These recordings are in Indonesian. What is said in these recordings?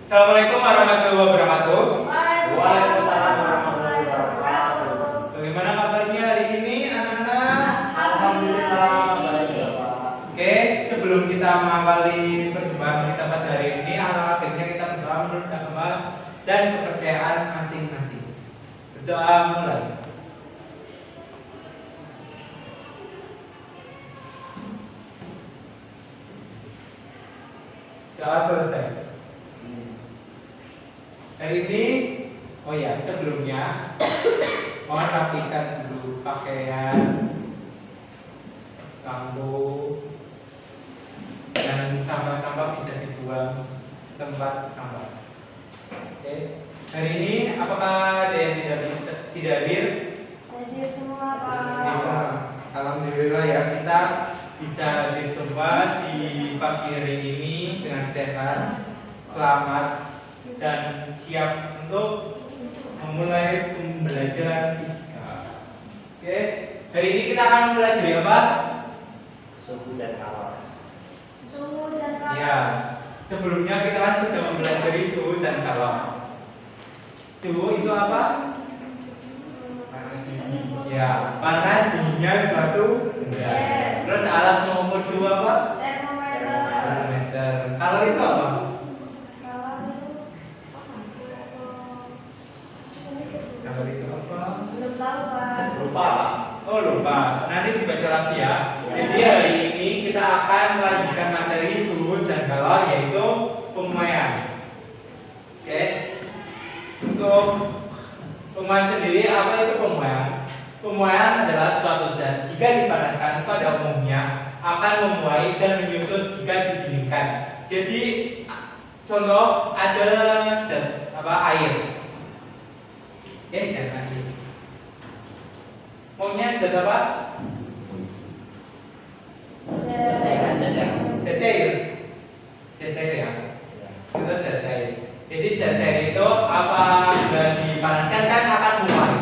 Assalamualaikum warahmatullahi wabarakatuh. Waalaikumsalam warahmatullahi wabarakatuh. Bagaimana kabarnya hari ini anak-anak? Alhamdulillah baik Bapak. Oke, sebelum kita mengawali perjumpaan kita pada hari ini, alangkah baiknya kita berdoa menurut agama dan kepercayaan masing-masing. Berdoa mulai. Doa selesai. Hari ini, oh ya, sebelumnya mohon rapikan dulu pakaian, lampu, dan sampah-sampah bisa dibuang tempat sampah. Oke. Hari ini apakah ada yang tidak hadir? Hadir semua Bisa. Pak. Alhamdulillah ya, kita bisa hadir semua di pagi hari ini dengan sehat, selamat, dan siap untuk memulai pembelajaran fisika. Oke, hari ini kita akan belajar apa? Suhu dan kalori. Suhu dan kalori. Ya, sebelumnya kita kan sudah mempelajari suhu dan kalori. Suhu itu apa? Ya, panas, dinginnya suatu benda. Terus alat mengukur suhu apa? Termometer. Kalori itu apa? Kalori itu apa? Belum tahu Pak. Lupa. Oh lupa. Nanti dibaca lagi ya. Jadi hari ini kita akan melanjutkan materi suhu dan kalori, yaitu pemuaian. Oke. Untuk pemuaian sendiri, apa itu pemuaian? Pemuaian adalah suatu zat jika dipanaskan pada umumnya akan memuai dan menyusut jika didinginkan. Jadi contoh ada zat apa air. Zat air. Maunya zat apa? Zat air. Zat air ya. Itu zat air. Jadi zat air itu apa sudah dipanaskan kan akan memuai.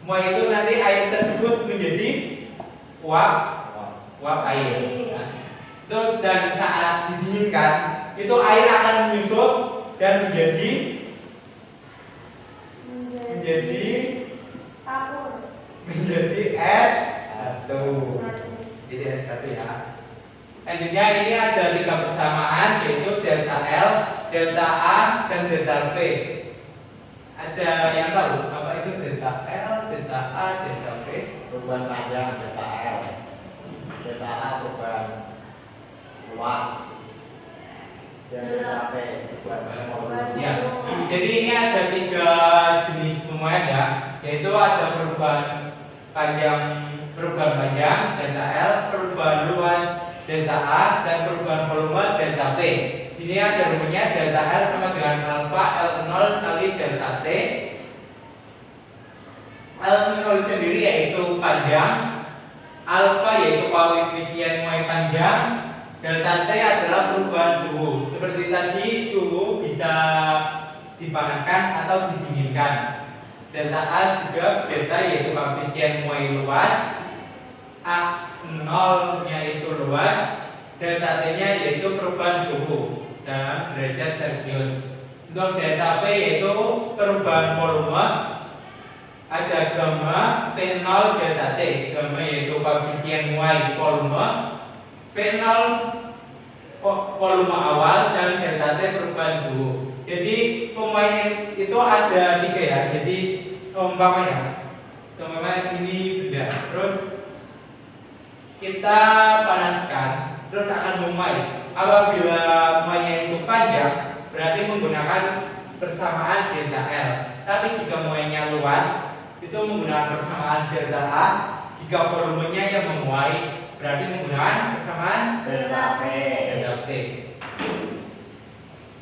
Memuai itu nanti air tersebut menjadi uap air. Nah, itu dan saat didinginkan itu air akan menyusut dan menjadi es batu. Jadi es batu ya. Selanjutnya ini ada 3 persamaan, yaitu delta L, delta A, dan delta V. Ada yang tahu apa itu delta L, delta A, delta V? Perubahan panjang delta L. Delta A perubahan luas. Dan delta V perubahan volume. Ya. Jadi ini ada 3 jenis pemuaian ya, yaitu ada perubahan panjang delta L, perubahan luas delta A, dan perubahan volume delta V. Sini ada rumusnya delta L sama dengan alfa L0 kali delta T. L0 sendiri yaitu panjang, alfa yaitu koefisien muai panjang, delta T adalah perubahan suhu. Seperti tadi, suhu bisa dipanaskan atau didinginkan. Delta A juga delta yaitu koefisien muai luas, A0 nya itu luas, delta T nya yaitu perubahan suhu dalam derajat Celcius. Untuk delta V yaitu perubahan volume, ada gamma V0 delta T. Gamma yaitu koefisien muai volume, V0 volume awal, dan delta T perubahan suhu. Jadi pemuaian itu ada 3 ya. Jadi umpamanya ini benda, terus kita panaskan, terus akan memuai. Apabila muainya itu panjang, berarti menggunakan persamaan delta L. Tapi jika muainya luas, itu menggunakan persamaan delta A. Jika volumenya yang memuai, berarti menggunakan persamaan Delta V. delta T.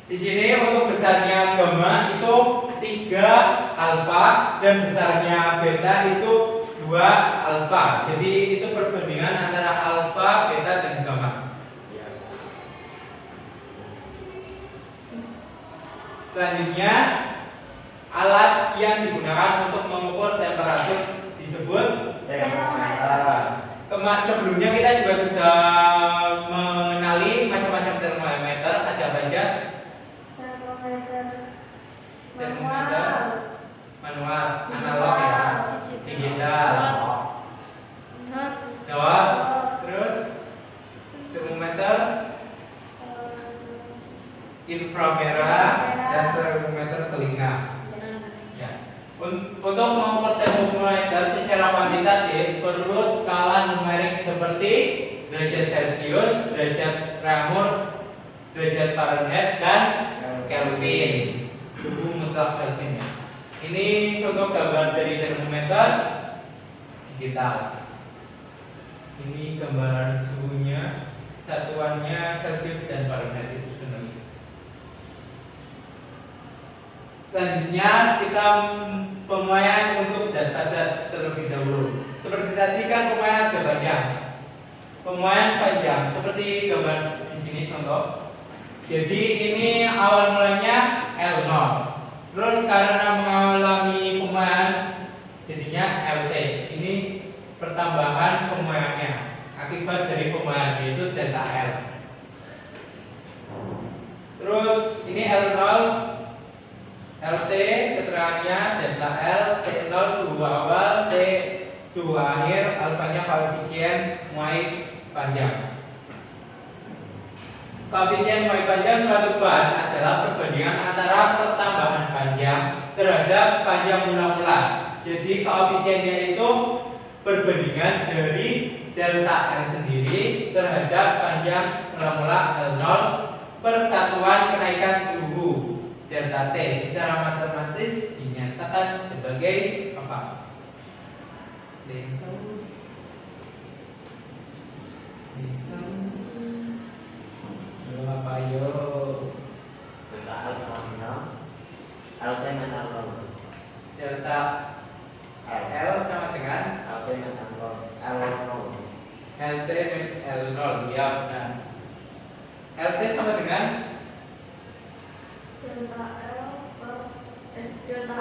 Di sini untuk besarnya gamma itu 3 alfa dan besarnya beta itu 2 alfa. Jadi itu perbandingan antara alfa, beta, dan gamma. Selanjutnya, alat yang digunakan untuk mengukur temperatur disebut Termometer. Sebelumnya kita juga sudah mengenali macam-macam termometer. Ada apa aja? Termometer inframerah dan termometer telinga. Ya. Untuk mempertemukan secara kuantitatif perlu skala numerik seperti derajat Celcius, derajat Reaumur, derajat Fahrenheit dan Kelvin. Suhu mutlak Kelvin ya. Ini contoh gambar dari termometer digital. Ini gambaran suhunya, satuannya Celcius dan Fahrenheit itu sebenarnya. Selanjutnya kita pemakaian untuk zat padat terlebih dahulu. Seperti tadi kan pemakaian ada panjang. Pemakaian panjang seperti gambar di sini contoh. Jadi ini awal mulanya L0. Terus karena mengalami pemakaian jadinya LT. Ini pertambahan pemakaiannya akibat dari pemakaian yaitu delta L. Terus ini L0 LT keterangannya delta L, T0 suhu awal, T suhu akhir, alfanya koefisien muai panjang. Koefisien muai panjang suatu bahan adalah perbandingan antara pertambahan panjang terhadap panjang mula-mula. Jadi koefisiennya itu perbandingan dari delta L sendiri terhadap panjang mula-mula L0 persatuan kenaikan suhu delta T secara matematis dinyatakan sebagai apa? Apa yo? Delta L sama dengan LT min L0. Delta L sama dengan LT min L0. LT min L0 ya benar. LT sama dengan delta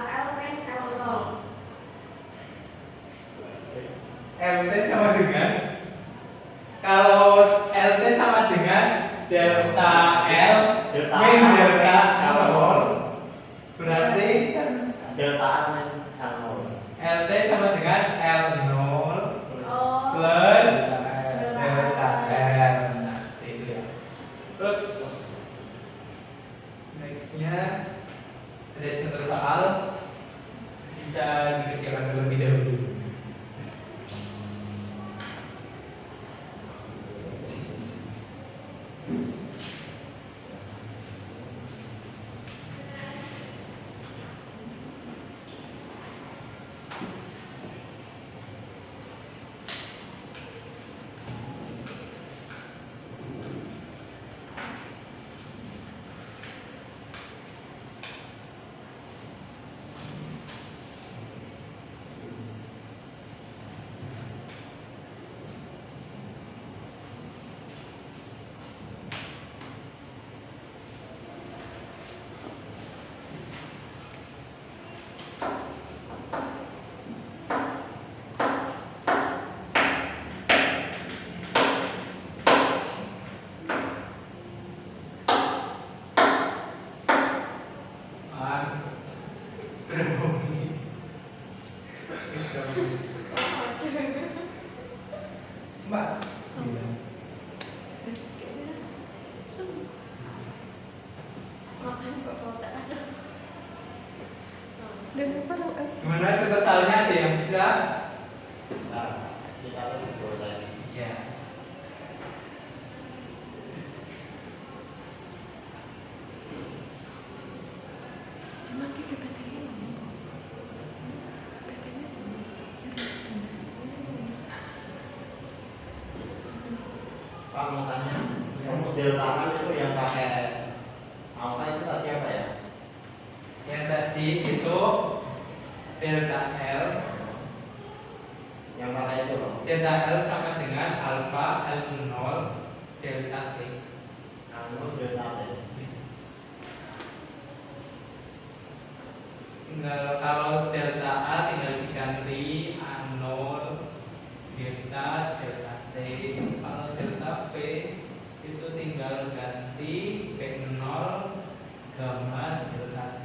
L min L0. LT sama dengan kalau LT sama dengan delta L min delta L0 berarti delta L min L0. LT sama dengan L0 Oh. plus delta L. Nah, itu ya. Terus nextnya ada contoh soal bisa dikerjakan terlebih dahulu. Mbak, gimana contoh soalnya ada yang bisa? Nah, kita lagi proses. Iya. Pak mau tanya, rumus delta L itu yang pakai alfa itu tadi apa ya? Yang tadi itu delta L. Yang pakai itu loh. Delta L sama dengan alpha L0 delta T. Anu delta T. Tinggal kalau delta A tinggal diganti A0 delta delta T. Kalau delta V itu tinggal ganti V0 gamma delta T.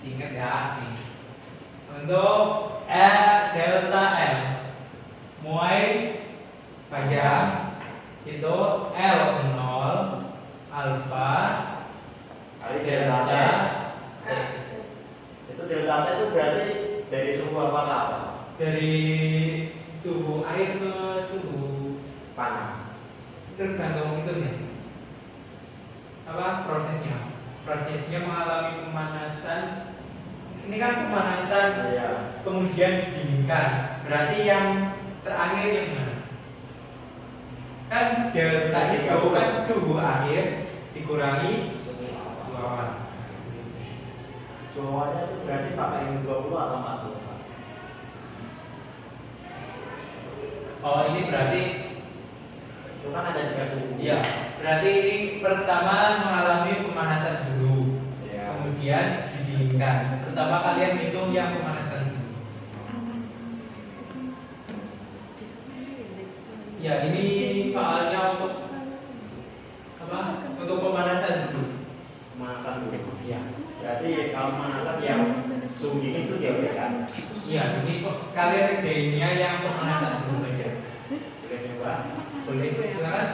Ingat ya nih. Untuk delta L muai panjang itu L0 dari suhu air ke suhu panas. tergantung itu nih apa prosesnya mengalami pemanasan. Ini kan pemanasan Iya. kemudian didinginkan, berarti yang terakhir yang mana? Kan delta itu kan suhu akhir dikurangi Suhu suhu awal. awal. Suhu awalnya itu berarti pakai 20 atau 40? Oh ini berarti Itu kan ada 3 suhu. iya, berarti ini pertama mengalami pemanasan dulu, Iya. kemudian didinginkan. Pertama kalian hitung yang pemanasan dulu. Ya ini soalnya untuk apa? Untuk pemanasan dulu. Pemanasan dulu. Ya, Berarti kalau pemanasan yang suhu dingin itu dia beda. iya ini kalian idenya yang pemanasan dulu aja. Boleh coba? Boleh silakan.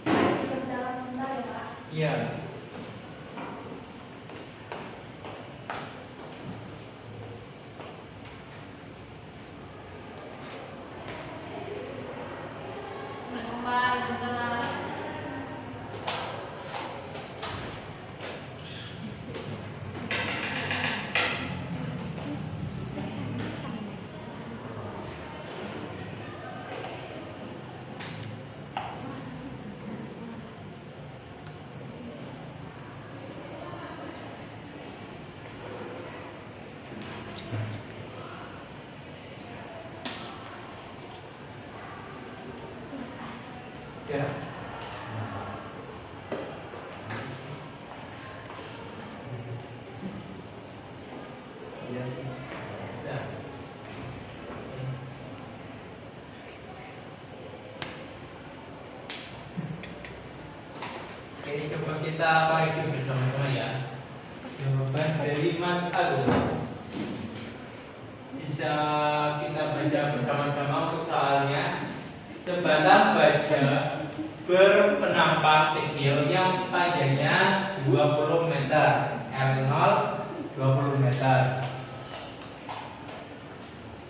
Berjalan sebentar ya Pak. Iya. Assalamualaikum Pak. Ya. Iya sih. Ya. Oke, coba kita koreksi bersama-sama ya. Jawaban dari Mas Agung bisa kita baca bersama-sama untuk soalnya. Sebatang baja berpenampak kecil yang panjangnya 20 meter, L0 20 meter,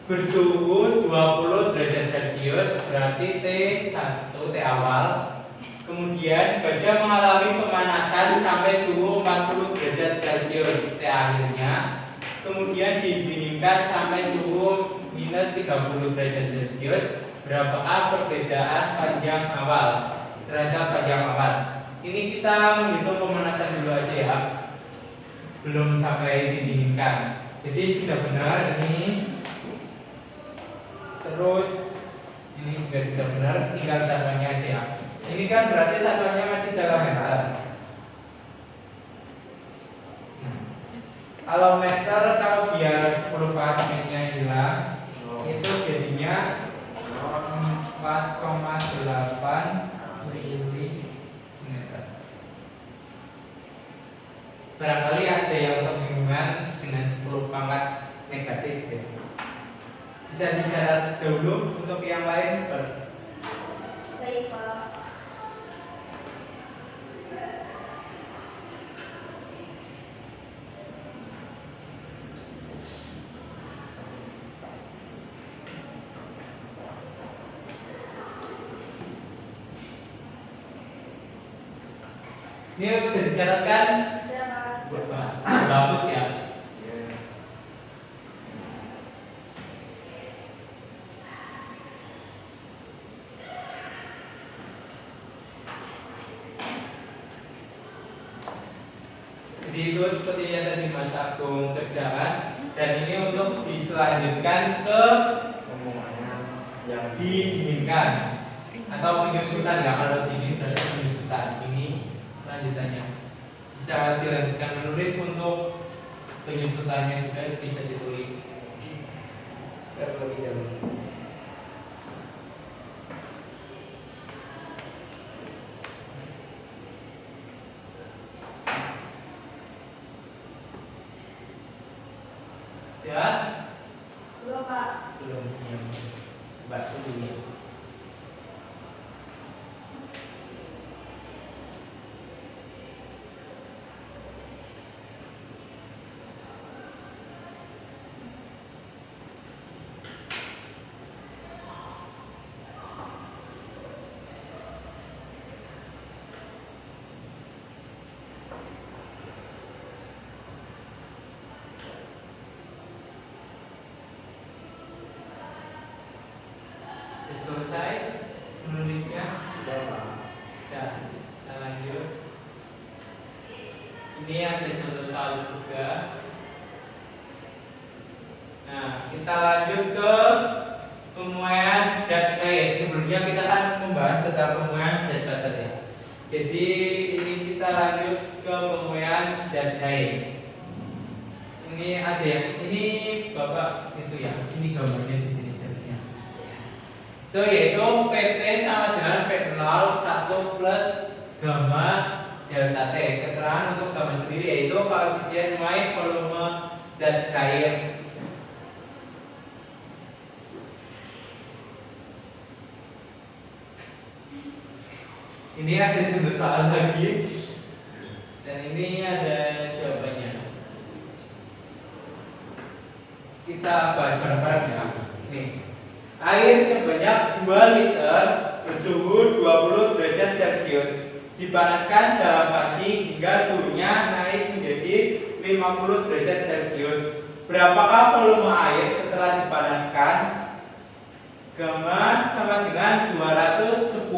bersuhu 20 derajat Celcius, berarti T1 T awal. Kemudian baja mengalami pemanasan sampai suhu 40 derajat Celcius, T akhirnya. Kemudian didinginkan sampai suhu minus 30 derajat Celcius. Berapa perbedaan panjang awal terhadap panjang awal? Ini kita menghitung pemanasan dulu aja ya, belum sampai didinginkan. Jadi sudah benar ini. Terus ini juga sudah benar, tinggal satuannya aja. Ini kan berarti satuannya masih dalam meter. Kalau meter, kalau biar 10 meternya hilang, itu jadinya 4,8 milimeter. Barangkali ada yang kebingungan dengan 10 pangkat negatif ya. Bisa dicatat dulu untuk yang lain. Baik, Pak. Ini sudah dicatatkan? Ya, Pak. Bagus ya. Jadi itu seperti yang tadi Mas Agung kerjakan, dan ini untuk diselanjutkan ke yang diinginkan atau penyusutan ya, kalau dingin berarti penyusutan. Ini lanjutannya bisa dilanjutkan menulis, untuk penyusutannya juga bisa ditulis terlebih dahulu. Ya? Belum, Pak. Belum. Ya. Coba dulu ya. Selesai menulisnya? Sudah, Pak. Ya, kita lanjut. Ini ada contoh soal juga. Nah, kita lanjut ke pemuaian zat cair. Sebelumnya kita kan membahas tentang pemuaian zat bater ya. Jadi ini kita lanjut ke pemuaian zat cair. Ini ada yang ini Bapak itu ya. Ini gambarnya di sini zatnya. Itu yaitu PT sama dengan V0 1 plus gamma delta T. Keterangan untuk gamma sendiri yaitu koefisien muai volume zat cair. Ini ada contoh soal lagi, dan ini ada jawabannya. Kita bahas bareng-bareng ya. Nih, air sebanyak 2 liter bersuhu 20 derajat Celcius dipanaskan dalam panci hingga suhunya naik menjadi 50 derajat Celcius. Berapakah volume air setelah dipanaskan? Gamma sama dengan 210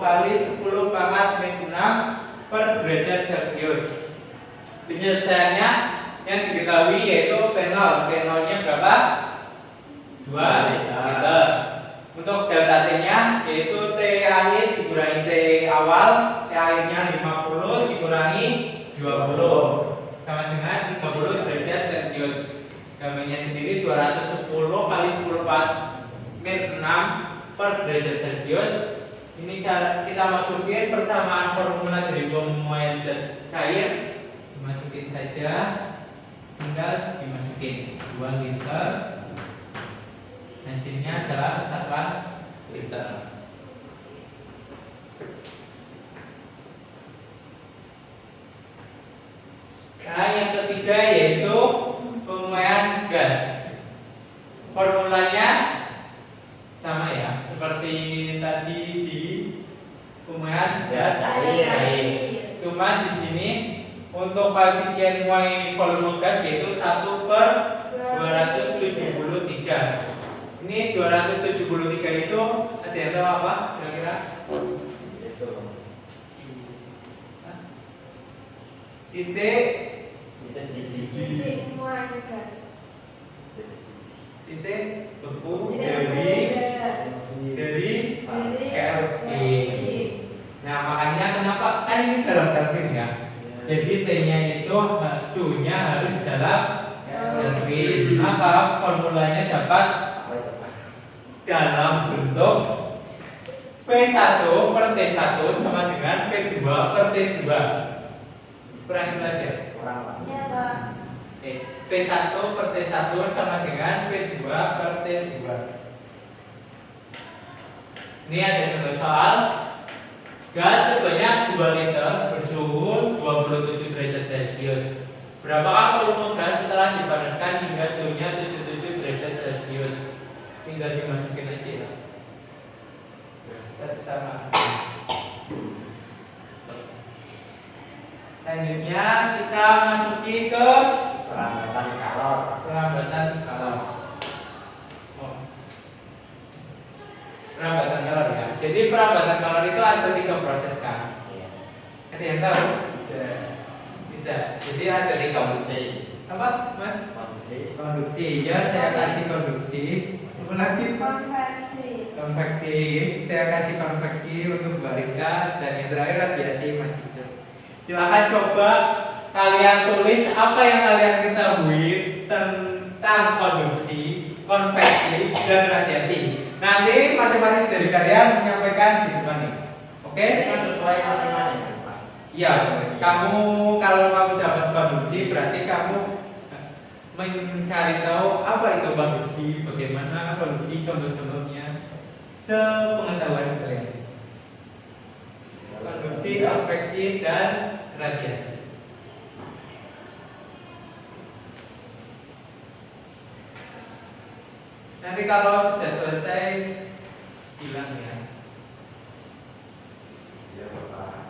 kali 10 pangkat min 6 per derajat Celcius. Penyelesaiannya yang diketahui yaitu V0. V0-nya berapa? 2 liter. Untuk delta T-nya yaitu T akhir dikurangi T awal, T akhirnya 50 dikurangi 20 sama dengan 30 derajat Celcius. Gammanya sendiri 210 kali 10 min 6 per derajat Celcius. Ini cara kita masukin persamaan formula dari pemuaian zat cair. Dimasukin saja, tinggal dimasukin 2 liter. Hasilnya adalah satuan liter. Nah, yang ketiga yaitu pemuaian gas. Formulanya sama ya, seperti tadi di pemuaian zat cair. Cuma di sini untuk koefisien muai volume gas yaitu 1/273. Ini 273 itu ada yang tahu apa kira-kira? Itu. Titik Titik muai gas. titik beku Tidak dari Dari Kelvin. Nah, makanya kenapa kan ini dalam Kelvin ya. Jadi T-nya itu suhunya harus dalam Kelvin. Maka formulanya dapat dalam bentuk P1 per T1 sama dengan P2 per T2. Kurang jelas ya? Kurang lah. Ya, Pak. P1 per T1 sama dengan P2 per T2. Ini ada contoh soal. Gas sebanyak 2 liter bersuhu 27 derajat Celcius. Berapakah volume gas setelah dipanaskan hingga suhunya 77 derajat Celcius? Tinggal dimasukin aja ya. Sama. Selanjutnya kita masuki ke Perambatan kalor. perambatan kalor. Perambatan kalor ya. Jadi perambatan kalor itu ada 3 proses kan? Iya. Ada yang tahu? Tidak. Jadi ada 3 Konduksi. apa, Mas? Konduksi. Konduksi. Ya, saya kasih konduksi. Apa lagi? Konveksi. Konveksi. Saya kasih konveksi untuk balikan dan yang terakhir radiasi Mas. Silakan coba kalian tulis apa yang kalian ketahui tentang konduksi, konveksi, dan radiasi. Nanti masing-masing dari kalian menyampaikan di depan ini. Oke? Kan sesuai masing-masing kan, Pak? Iya, kamu kalau kamu dapat konduksi berarti kamu mencari tahu apa itu konduksi, bagaimana konduksi, contoh-contohnya, sepengetahuan kalian. Konduksi, konveksi, dan radiasi. Nanti kalau sudah selesai bilang ya. Iya, Pak.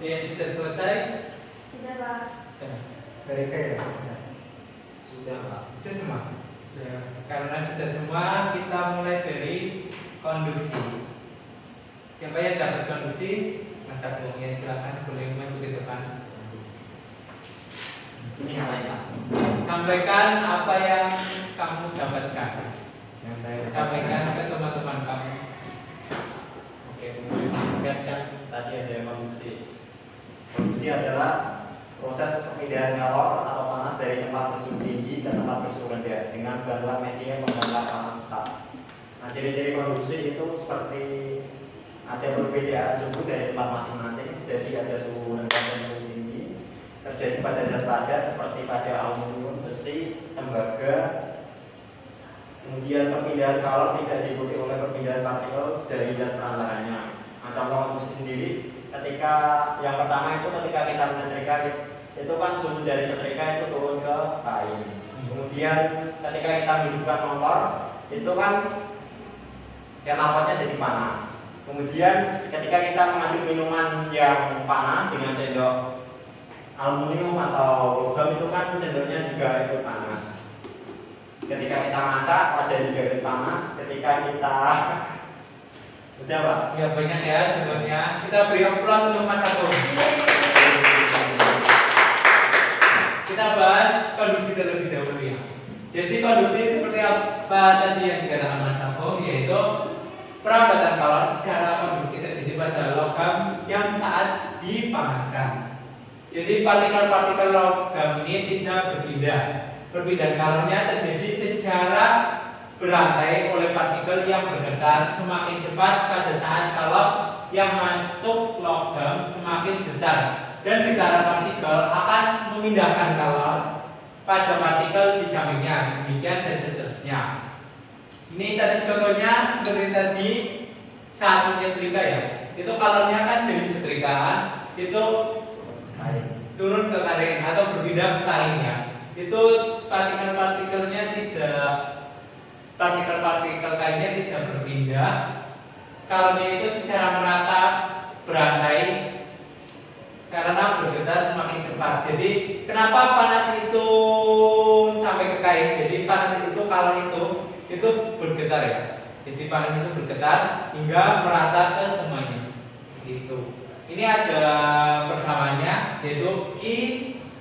sudah selesai? Sudah Pak. Dari ya? Sudah Pak. Itu semua. Ya. Karena sudah semua, kita mulai dari konduksi. Siapa yang dapat konduksi? Mas Agung ya, silakan boleh maju ke depan. Ini apa ya? Sampaikan apa yang kamu dapatkan. Yang saya Sampaikan ke teman-teman kamu. Oke, kemudian menegaskan tadi ada konduksi. Konduksi adalah proses pemindahan kalor atau panas dari tempat bersuhu tinggi ke tempat bersuhu rendah dengan bantuan media pembongkar panas tetap. Nah, ciri-ciri konduksi itu seperti ada perbedaan suhu dari tempat masing-masing. Jadi ada suhu rendah dan suhu tinggi. Terjadi pada zat padat seperti pada aluminium, besi, tembaga. Kemudian perpindahan kalor tidak diikuti oleh perpindahan partikel dari zat perantaranya. Nah, contoh konduksi sendiri, ketika yang pertama itu ketika kita menyetrika, itu kan suhu dari setrika itu turun ke kain. Kemudian ketika kita menghidupkan motor, itu kan knalpotnya jadi panas. Kemudian ketika kita mengambil minuman yang panas dengan sendok aluminium atau logam, itu kan sendoknya juga ikut panas. Ketika kita masak, wajah juga ikut panas. Ketika kita udah Pak? Ya banyak ya contohnya. Kita beri aplaus untuk Mas Agung. Kita bahas konduksi terlebih dahulu ya. Jadi konduksi seperti apa tadi yang dikatakan Mas Agung, yaitu perambatan kalor secara konduksi terjadi pada logam yang saat dipanaskan. Jadi partikel-partikel logam ini tidak berpindah. Perpindahan kalornya terjadi secara berantai oleh partikel yang bergetar semakin cepat pada saat kalor yang masuk logam semakin besar, dan getaran partikel akan memindahkan kalor pada partikel di sampingnya, demikian dan seterusnya. Ini tadi contohnya seperti tadi saat menyetrika ya, itu kalornya kan dari setrika itu turun ke kain atau berpindah ke kain ya. Itu partikel-partikelnya tidak, partikel-partikel kainnya tidak berpindah. Kalornya itu secara merata berantai karena bergetar semakin cepat. Jadi kenapa panas itu sampai ke kain? Jadi panas itu kalor itu bergetar ya. Jadi panas itu bergetar hingga merata ke semuanya. Gitu. Ini ada persamaannya, yaitu I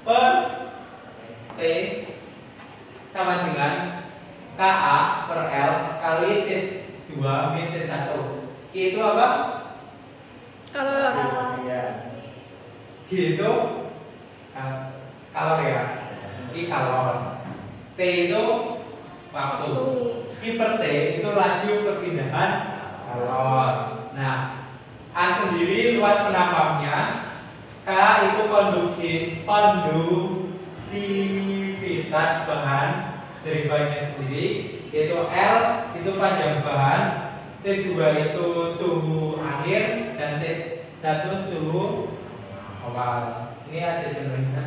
per T sama dengan KA per L kali T2 min T1. Q itu apa? Kalor. Q itu kalor ya. Q kalor. T itu waktu. Q per T itu laju perpindahan kalor. Nah, A sendiri luas penampaknya, K itu kondusivitas bahan dari bahannya sendiri, yaitu L itu panjang bahan, T2 itu suhu akhir, dan T1 suhu awal. Ini ada contohnya.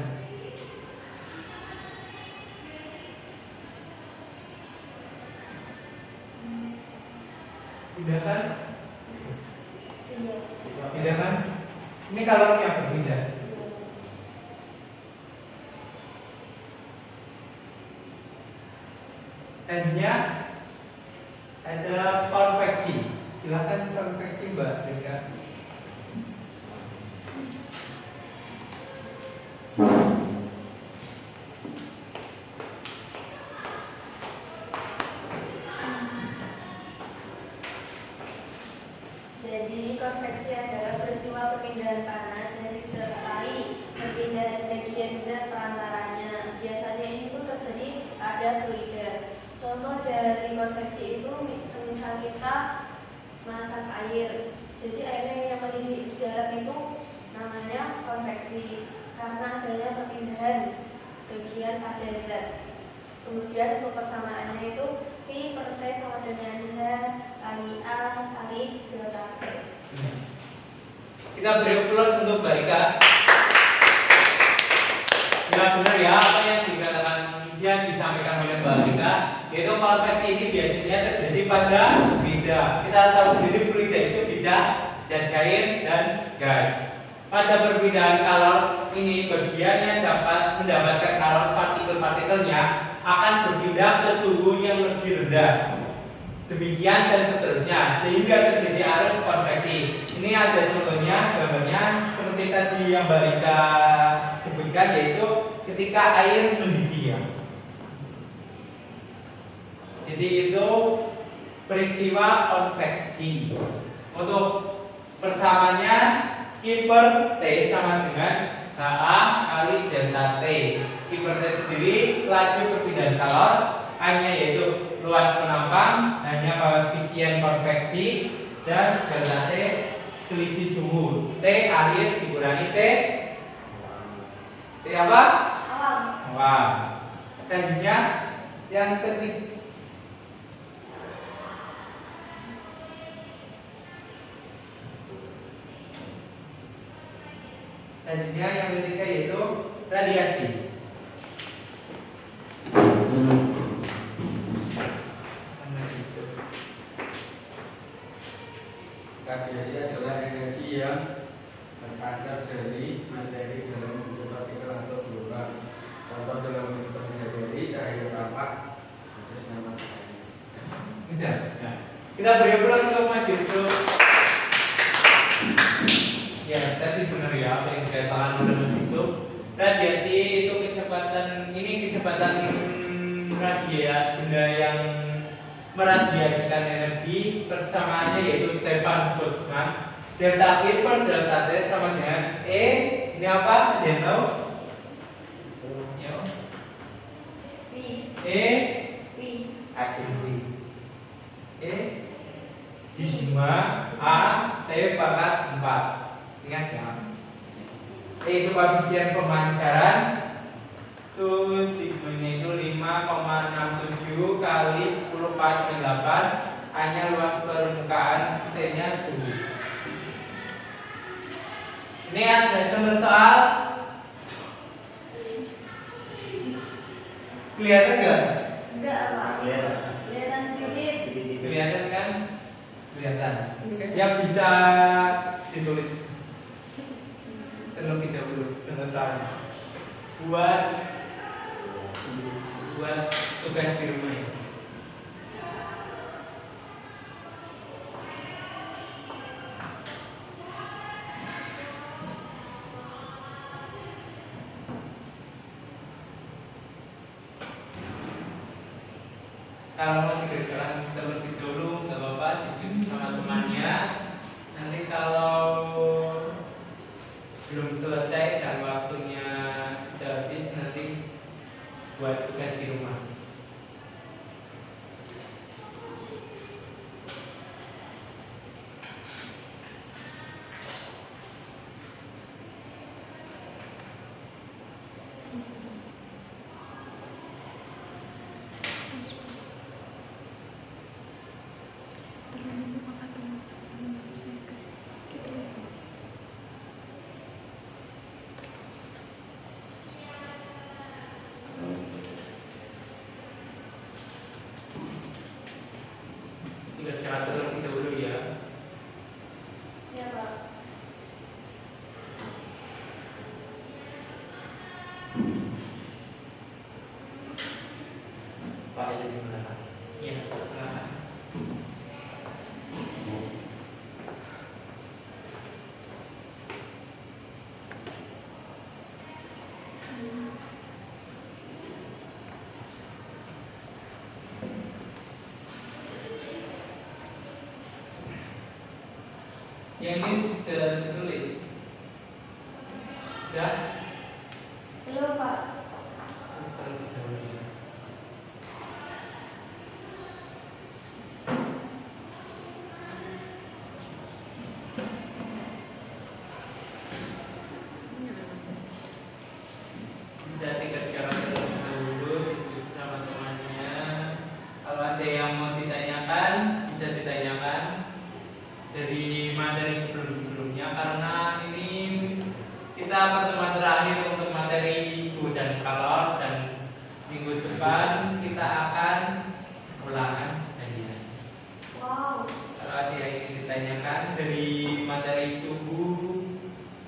Tidak kan? Tidak kan? Ini kalornya berbeda. N-nya ada konveksi. Silakan konveksi Mbak Rika. Jadi konveksi adalah peristiwa perpindahan panas yang disertai perpindahan bagian zat perantaranya. Biasanya itu terjadi pada fluida. Contoh dari konveksi itu misal kita masak air. Jadi airnya yang mendidih di dalam itu namanya konveksi karena adanya perpindahan bagian pada zat. Kemudian untuk persamaannya itu Q per T sama dengan H kali A kali delta T. Kita beri aplaus untuk Mbak Rika. Ya benar ya apa yang dikatakan yang disampaikan oleh Mbak Rika, yaitu konveksi ini biasanya terjadi pada fluida. Kita tahu sendiri fluida itu bisa zat cair dan gas. pada perbedaan kalor ini bagian yang dapat mendapatkan kalor partikel-partikelnya akan berpindah ke suhu yang lebih rendah. Demikian dan seterusnya sehingga terjadi arus konveksi. Ini ada contohnya, gambarnya seperti tadi yang Mbak Rika sebutkan, yaitu ketika air mendidih ya. Jadi itu peristiwa konveksi. Untuk persamaannya Q per T sama dengan HA kali delta T. Q per T sendiri laju perpindahan kalor, hanya yaitu luas penampang, hanya koefisien konveksi, dan delta T selisih suhu. T air dikurangi T apa? Awam. Selanjutnya yang ketiga. Selanjutnya yang ketiga yaitu radiasi. Radiasi adalah energi yang berpancar dari materi dalam bentuk partikel atau gelombang. Contoh dalam bentuk sehari-hari cahaya tampak atas nama cahaya. Tidak. Nah, kita beri aplaus untuk Mas Yusuf. Ya, tadi benar ya apa yang saya paham oleh Mas Yusuf. Radiasi itu kecepatan benda yang meradiasikan energi, persamaannya yaitu Stefan Boltzmann. Delta Q per delta T sama dengan E. Ini apa? Ada yang tahu? Ya. E aksi V. E sigma A T pangkat 4. Ingat ya. E itu koefisien pemancaran. Terus sigmanya itu 5,67 kali 10 pangkat 8. Hanya luas permukaan, T-nya suhu. Ini ada contoh soal. Kelihatan nggak? Enggak, Pak. Kelihatan. Kelihatan sedikit. Kelihatan kan? Kelihatan. Yang bisa ditulis terlebih dahulu contoh soalnya. Buat tugas di rumah ya. Kalau mau dikerjakan terlebih dahulu nggak apa-apa, diskusi sama temannya. Nanti kalau belum selesai dan waktunya sudah habis, nanti buat tugas di rumah. Dikerjakan terlebih dahulu ya. Ya, Pak. Pak itu gimana? Iya, silakan. Yang ini sudah ditulis. Sudah? Belum, Pak. Terlebih dahulu ya. Bisa dikerjakan terlebih dahulu, diskusi sama temannya. Kalau ada yang mau ditanyakan, bisa ditanyakan dari materi sebelum-sebelumnya, karena ini kita pertemuan terakhir untuk materi suhu dan kalor, dan minggu depan kita akan ulangan kajian. Wow. Kalau ada yang ingin ditanyakan dari materi suhu,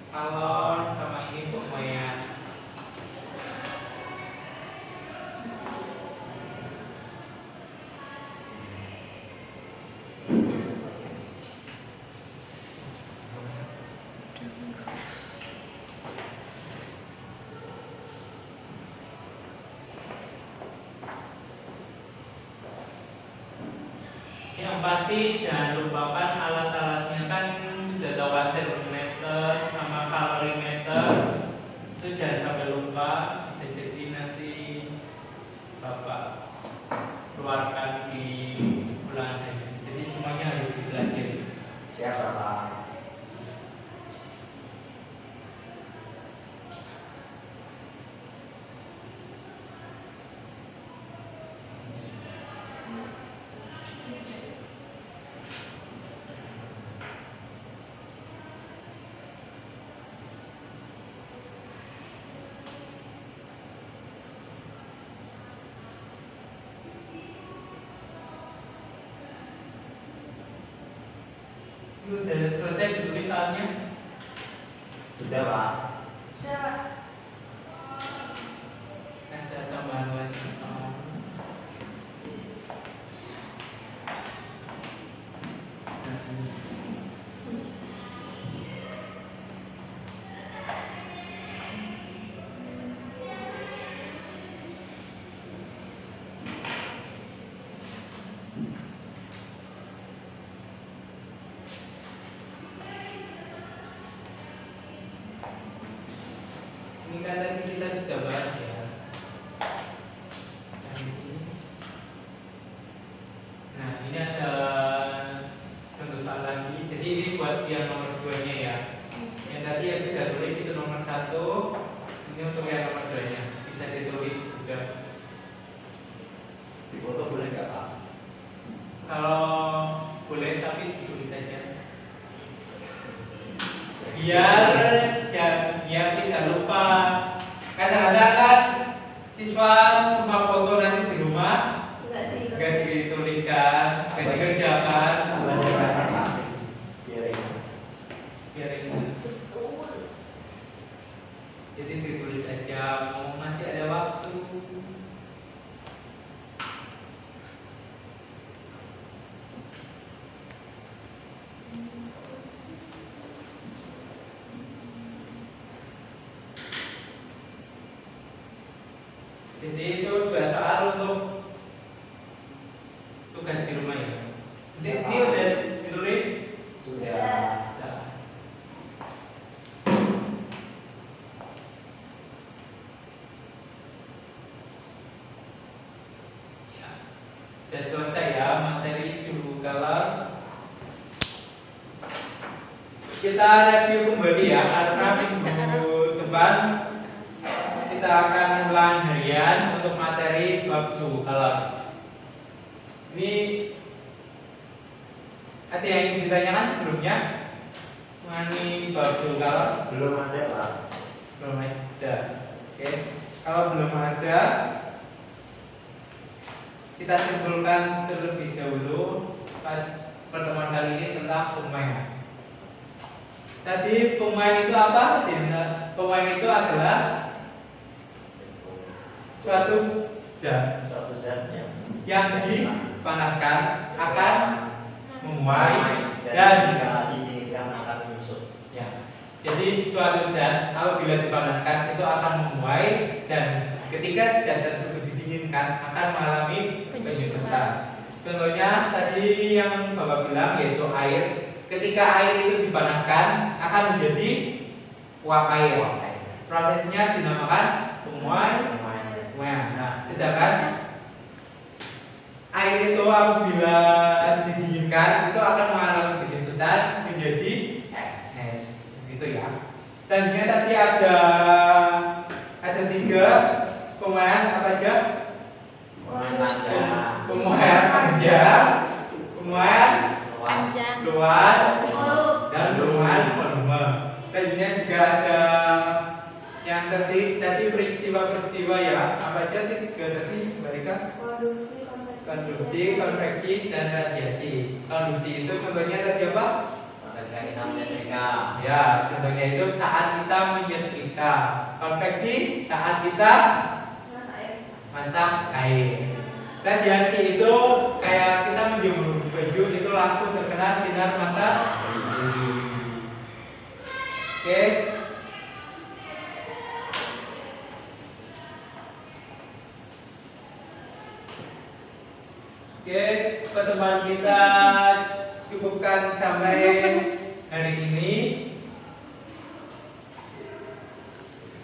kalor Yang pasti jangan lupakan alat-alatnya, kan sudah tahu kan, termometer sama kalorimeter itu jangan sampai lupa, bisa jadi nanti Bapak keluarkan di ulangan ini. Jadi semuanya harus dipelajari. Siap Bapak. Itu sudah selesai tulisannya? Sudah Pak. Sudah, Pak. Ada tambahan lagi. Ini kan tadi kita sudah bahas ya. Nah ini ada contoh soal lagi. Jadi ini buat yang nomor 2-nya ya. Yang tadi yang sudah tulis itu nomor 1. Ini untuk yang nomor 2-nya. Bisa ditulis juga. Di foto boleh nggak Pak? Kalau boleh tapi ditulis saja. Biar tidak lupa. Kadang-kadang kan siswa cuma foto nanti di rumah nggak dituliskan, nggak dikerjakan. Biar ingat. Jadi ditulis aja, mau masih ada waktu. Jadi itu dua soal untuk tugas di rumah ya. Ini udah ditulis? Sudah. Sudah. Ya. Sudah selesai ya materi suhu color. Kita review kembali ya, karena minggu depan kita akan ulang harian untuk materi bab suhu color. Ini ada yang ingin ditanyakan sebelumnya mengenai bab suhu color? Belum ada Pak. Belum ada. Oke. Kalau belum ada, kita simpulkan terlebih dahulu pertemuan kali ini tentang pemain. Tadi pemain itu apa? Pemain itu adalah suatu zat yang dipanaskan akan memuai dan diinginkan akan menyusut. ya. Jadi suatu zat apabila dipanaskan itu akan memuai, dan ketika zat tersebut didinginkan akan mengalami penyusutan. Contohnya tadi yang Bapak bilang yaitu air. Ketika air itu dipanaskan akan menjadi uap air. Prosesnya dinamakan pemuai. Nah, sedangkan air itu apabila didinginkan itu akan mengalami penyusutan menjadi es. Gitu ya. Selanjutnya tadi ada 3 pemuaian apa aja? Pemuaian panjang, pemuaian luas, dan pemuaian volume. Selanjutnya juga ada yang tadi peristiwa-peristiwa ya. Apa aja 3 tadi mereka? Konduksi, konveksi, dan radiasi. Konduksi itu contohnya tadi apa? Ya, contohnya itu saat kita menyetrika. Konveksi saat kita masak air. Radiasi itu kayak kita menjemur baju itu langsung terkena sinar matahari. Oke. Oke, pertemuan kita cukupkan sampai hari ini.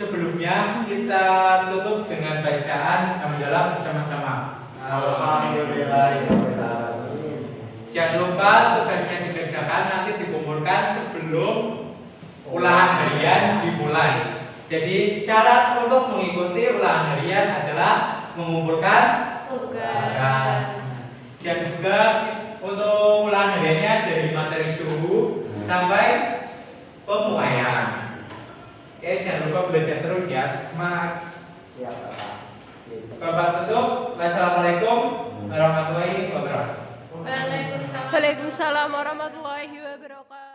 Sebelumnya kita tutup dengan bacaan hamdalah bersama-sama. Alhamdulillahirobbilalamin. Jangan lupa tugasnya dikerjakan nanti dikumpulkan sebelum ulangan harian dimulai. Jadi syarat untuk mengikuti ulangan harian adalah mengumpulkan tugas. Dan juga untuk ulangan hariannya dari materi suhu sampai pemuaian. Oke, jangan lupa belajar terus ya. Semangat. Siap, Bapak. Bapak tutup. Wassalamualaikum warahmatullahi wabarakatuh. Waalaikumsalam warahmatullahi wabarakatuh.